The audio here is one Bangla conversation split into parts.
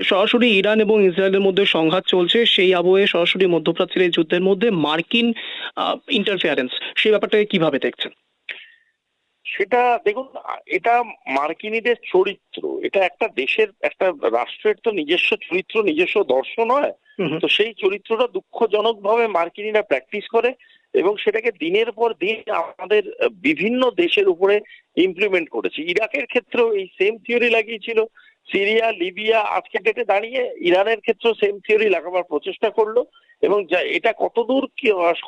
সরাসরি ইরান এবং ইসরায়েলের মধ্যে সংঘাত চলছে, সেই আবহে সরাসরি মধ্যপ্রাচ্যের এই যুদ্ধের মধ্যে মার্কিন ইন্টারফেয়ারেন্স, সেই ব্যাপারটাকে কিভাবে দেখছেন? সেটা দেখুন, এটা মার্কিনীদের চরিত্র, এটা একটা দেশের একটা রাষ্ট্রের তো নিজস্ব চরিত্র, নিজস্ব দর্শন হয়। হুম, হুম। তো সেই চরিত্রটা দুঃখজনক ভাবে মার্কিনীরা প্র্যাকটিস করে এবং সেটাকে দিনের পর দিন আমাদের বিভিন্ন দেশের উপরে ইমপ্লিমেন্ট করেছে। ইরাকের ক্ষেত্রেও এই সেম থিওরি লাগিয়েছিল, সিরিয়া, লিবিয়া, আজকের ডেটে দাঁড়িয়ে ইরানের ক্ষেত্রেও সেম থিওরি লাগাবার প্রচেষ্টা করলো। এবং এটা কতদূর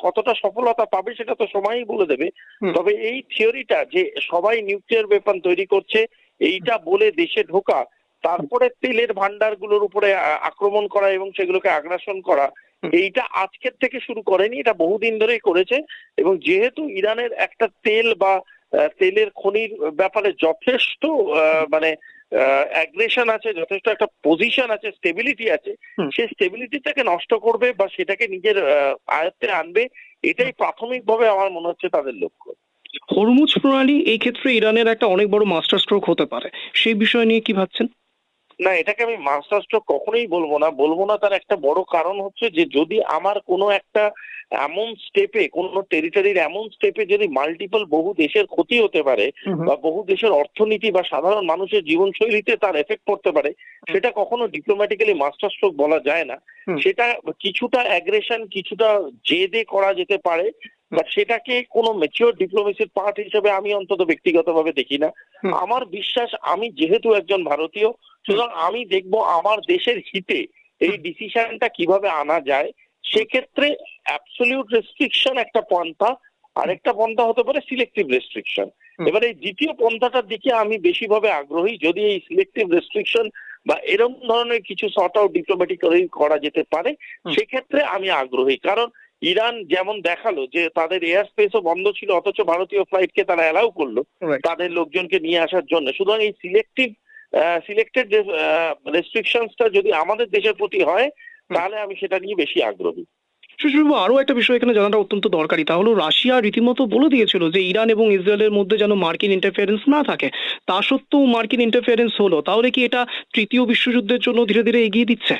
কতটা সফলতা পাবে সেটা তো সময়ই বলে দেবে। হুম। তবে এই থিওরিটা যে সবাই নিউক্লিয়ার ওয়েপন তৈরি করছে এইটা বলে দেশে ঢোকা, তারপরে তেলের ভান্ডারগুলোর উপরে আক্রমণ করা এবং সেগুলোকে আগ্রাসন করা, হুম। এইটা আজকের থেকে শুরু করেনি, এটা বহুদিন ধরেই করেছে। এবং যেহেতু ইরানের একটা তেল বা তেলের খনির ব্যাপারে যথেষ্ট মানে অ্যাগ্রেশন আছে, যথেষ্ট একটা পজিশন আছে, স্টেবিলিটি আছে, হুম। সেই স্টেবিলিটিটাকে নষ্ট করবে বা সেটাকে নিজের আয়ত্তে আনবে, এটাই প্রাথমিকভাবে আমার মনে হচ্ছে তাদের লক্ষ্য। হরমুজ প্রণালী এই ক্ষেত্রে ইরানের একটা অনেক বড় মাস্টার স্ট্রোক হতে পারে, সেই বিষয় নিয়ে কি ভাবছেন? না, এটাকে আমি মাস্টার স্ট্রোক কখনোই বলবো না। তার একটা বড় কারণ হচ্ছে যে যদি আমার কোনো একটা এমন স্টেপে, কোনো টেরিটরির এমন স্টেপে যদি মাল্টিপল বহু দেশের ক্ষতি হতে পারে হুম, হুম। বা বহু দেশের অর্থনীতি বা সাধারণ মানুষের জীবনশৈলীতে তার এফেক্ট পড়তে পারে, হুম। সেটা কখনো ডিপ্লোম্যাটিক্যালি মাস্টার স্ট্রোক বলা যায় না। হুম। সেটা কিছুটা অ্যাগ্রেশন, কিছুটা জেদে করা যেতে পারে, বাট সেটাকে কোনো ম্যাচিওর ডিপ্লোমেসির পার্ট হিসেবে আমি অন্তত ব্যক্তিগতভাবে দেখি না। হুম। আমার বিশ্বাস, আমি যেহেতু একজন ভারতীয়, হুম। সুতরাং আমি দেখবো আমার দেশের হিতে এই হুম। ডিসিশনটা কিভাবে আনা যায়। হুম। সেক্ষেত্রে অ্যাবসলিউট রেস্ট্রিকশন একটা পন্থা, আরেকটা পন্থা হতে পারে সিলেক্টিভ রেস্ট্রিকশন। হুম। এবার এই দ্বিতীয় পন্থাটার দিকে আমি বেশিভাবে আগ্রহী। যদি এই সিলেক্টিভ রেস্ট্রিকশন বা এরকম ধরনের কিছু সর্ট আউট ডিপ্লোম্যাটিক্যালি করা যেতে পারে, হুম। সেক্ষেত্রে আমি আগ্রহী। কারণ ইরান যেমন দেখালো যে তাদের এয়ার স্পেসও বন্ধ ছিল, অথচ ভারতীয় ফ্লাইটকে তারা অ্যালাউ করলো রাইট। তাদের লোকজনকে নিয়ে আসার জন্য। সুতরাং এই সিলেক্টেড রেস্ট্রিকশনসটা যদি আমাদের দেশের প্রতি হয়, হুম। তাহলে আমি সেটা নিয়ে বেশি আগ্রহী। সুশীলবাবু, আরো একটা বিষয় এখানে জানাটা অত্যন্ত দরকারি, তা হলো রাশিয়া রীতিমতো বলে দিয়েছিল যে ইরান এবং ইসরায়েলের মধ্যে যেন মার্কিন ইন্টারফারেন্স না থাকে। তা সত্ত্বেও মার্কিন ইন্টারফারেন্স হলো, তাহলে কি এটা তৃতীয় বিশ্বযুদ্ধের জন্য ধীরে ধীরে এগিয়ে দিচ্ছে?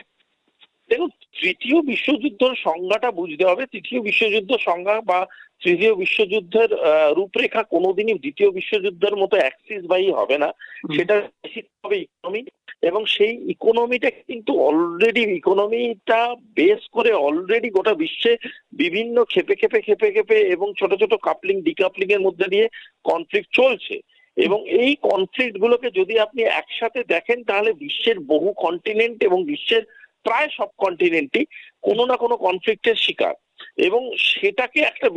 দেখুন, তৃতীয় বিশ্বযুদ্ধের সংজ্ঞাটা বুঝতে হবে। তৃতীয় বিশ্বযুদ্ধ সংজ্ঞা বা তৃতীয় বিশ্বযুদ্ধের রূপরেখা কোনোদিনই দ্বিতীয় বিশ্বযুদ্ধের মতো অ্যাক্সিস বাই হবে না। হুম। সেটা বেসিক হবে ইকোনমি। এবং সেই ইকোনমিটা কিন্তু অলরেডি, ইকোনমিটা বেস করে অলরেডি গোটা বিশ্বে বিভিন্ন খেপে এবং ছোট ছোট কাপলিং ডিকাপলিং এর মধ্যে দিয়ে কনফ্লিক্ট চলছে। এবং এই কনফ্লিক্ট গুলোকে যদি আপনি একসাথে দেখেন, তাহলে বিশ্বের বহু কন্টিনেন্ট এবং বিশ্বের প্রায় সব কন্টিনেন্টই কোনো না কোনো কনফ্লিক্টের শিকার। এবং সেটাকে একটা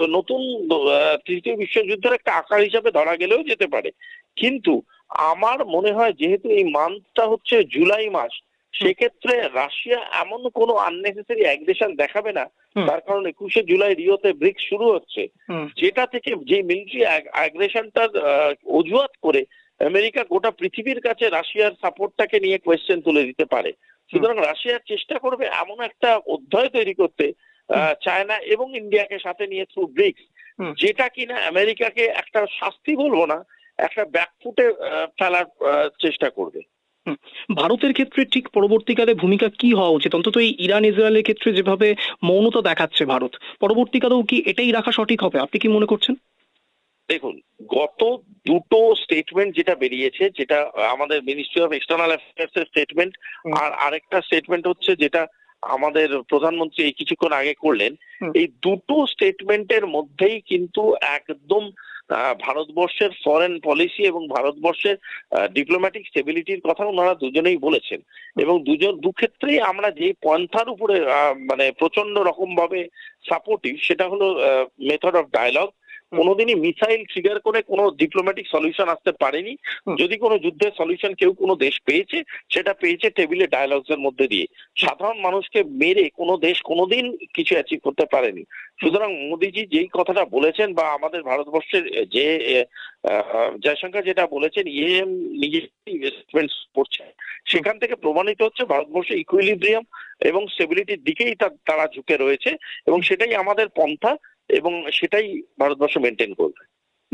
নতুন তৃতীয় বিশ্বযুদ্ধের একটা আকার হিসাবে ধরা গেলেও যেতে পারে। কিন্তু আমার মনে হয় যেহেতু এই মান্থটা হচ্ছে জুলাই মাস, হুম। সেক্ষেত্রে রাশিয়া এমন কোনো আননেসেসারি অ্যাগ্রেশন দেখাবে না। হুম। তার কারণ 21শে জুলাই রিওতে ব্রিক্স শুরু হচ্ছে, হুম। যেটা থেকে যে মিলিটারি অ্যাগ্রেশনটার অজুহাত করে আমেরিকা গোটা পৃথিবীর কাছে রাশিয়ার সাপোর্টটাকে নিয়ে কোয়েশ্চেন তুলে দিতে পারে। হুম। সুতরাং রাশিয়া চেষ্টা করবে এমন একটা অধ্যায় তৈরি করতে, হুম। চায়না এবং ইন্ডিয়াকে সাথে নিয়ে থ্রু ব্রিক্স, হুম। যেটা কিনা আমেরিকাকে একটা শাস্তি বলবো না, একটা ব্যাকফুটে ফেলার চেষ্টা করবে। হুম। ভারতের ক্ষেত্রে ঠিক পরবর্তীকালে ভূমিকা কি হওয়া উচিত? অন্তত এই ইরান ইসরায়েলের ক্ষেত্রে যেভাবে মৌনতা দেখাচ্ছে ভারত, পরবর্তীকালেও কি এটাই রাখা সঠিক হবে? আপনি কি মনে করছেন? দেখুন, গত দুটো স্টেটমেন্ট যেটা বেরিয়েছে, যেটা আমাদের মিনিস্ট্রি অফ এক্সটার্নাল অ্যাফেয়ার্স এর স্টেটমেন্ট, হুম। আর আরেকটা স্টেটমেন্ট হচ্ছে যেটা আমাদের প্রধানমন্ত্রী এই কিছুক্ষণ আগে করলেন, হুম। এই দুটো স্টেটমেন্টের মধ্যেই কিন্তু একদম ভারতবর্ষের ফরেন পলিসি এবং ভারতবর্ষের ডিপ্লোম্যাটিক স্টেবিলিটির কথা ওনারা দুজনেই বলেছেন। এবং দুক্ষেত্রেই আমরা যে পন্থার উপরে মানে প্রচন্ড রকম ভাবে সাপোর্টিভ, সেটা হলো মেথড অফ ডায়ালগ। কোনোদিনই মিসাইল ট্রিগার করে কোনো ডিপ্লোম্যাটিক সলিউশন আসতে পারেনি। হুম। যদি কোনো যুদ্ধের সলিউশন কেউ কোনো দেশ পেয়েছে, সেটা পেয়েছে টেবিলে ডায়ালগস এর মধ্যে দিয়ে। সাধারণ মানুষকে মেরে কোনো দেশ কোনোদিন কিছু অ্যাচিভ করতে পারেনি। সুতরাং মোদিজি যেই কথাটা বলেছেন বা আমাদের ভারতবর্ষের যে জয়শঙ্কর যেটা বলেছেন, নিজে ইনভেস্টমেন্ট করছে, সেখান থেকে প্রমাণিত হচ্ছে ভারতবর্ষ ইকুইলিব্রিয়াম এবং স্টেবিলিটির দিকেই তারা ঝুঁকে রয়েছে। এবং সেটাই আমাদের পন্থা এবং সেটাই ভারতবর্ষ মেনটেন করবে।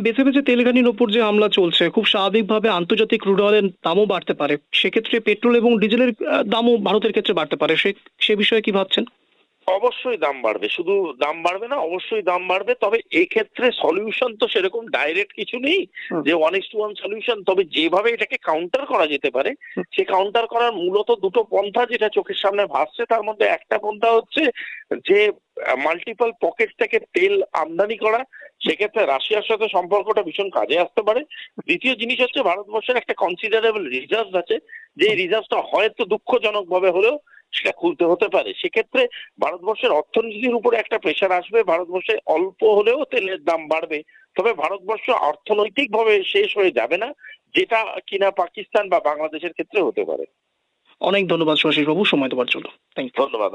বেছে বেছে তেলঘানির ওপর যে হামলা চলছে, খুব স্বাভাবিকভাবে আন্তর্জাতিক ক্রুড অয়েলের দামও বাড়তে পারে, সেক্ষেত্রে পেট্রোল এবং ডিজেলের দামও ভারতের ক্ষেত্রে বাড়তে পারে, সে বিষয়ে কি ভাবছেন? অবশ্যই দাম বাড়বে, শুধু দাম বাড়বে না, অবশ্যই দাম বাড়বে। তবে এক্ষেত্রে সলিউশন তো সেরকম ডাইরেক্ট কিছু নেই হুম। যে 1:1 সলিউশন। তবে যেভাবে এটাকে কাউন্টার করা যেতে পারে, হুম। সে কাউন্টার করার মূলত দুটো পন্থা যেটা চোখের সামনে ভাসছে। তার মধ্যে একটা পন্থা হচ্ছে যে মাল্টিপল পকেট থেকে তেল আমদানি করা, সেক্ষেত্রে রাশিয়ার সাথে সম্পর্কটা ভীষণ কাজে আসতে পারে। দ্বিতীয় জিনিস হচ্ছে ভারতবর্ষের একটা কনসিডারেবল রিজার্ভ আছে, যে রিজার্ভটা হয়তো দুঃখজনক ভাবে হলেও সেটা খুলতে হতে পারে। সেক্ষেত্রে ভারতবর্ষের অর্থনীতির উপরে একটা প্রেশার আসবে, ভারতবর্ষে অল্প হলেও তেলের দাম বাড়বে। তবে ভারতবর্ষ অর্থনৈতিকভাবে শেষ হয়ে যাবে না, যেটা কিনা পাকিস্তান বা বাংলাদেশের ক্ষেত্রে হতে পারে। অনেক ধন্যবাদ সুভাষিস বাবু সময় দেওয়ার জন্য। Thank you. ধন্যবাদ।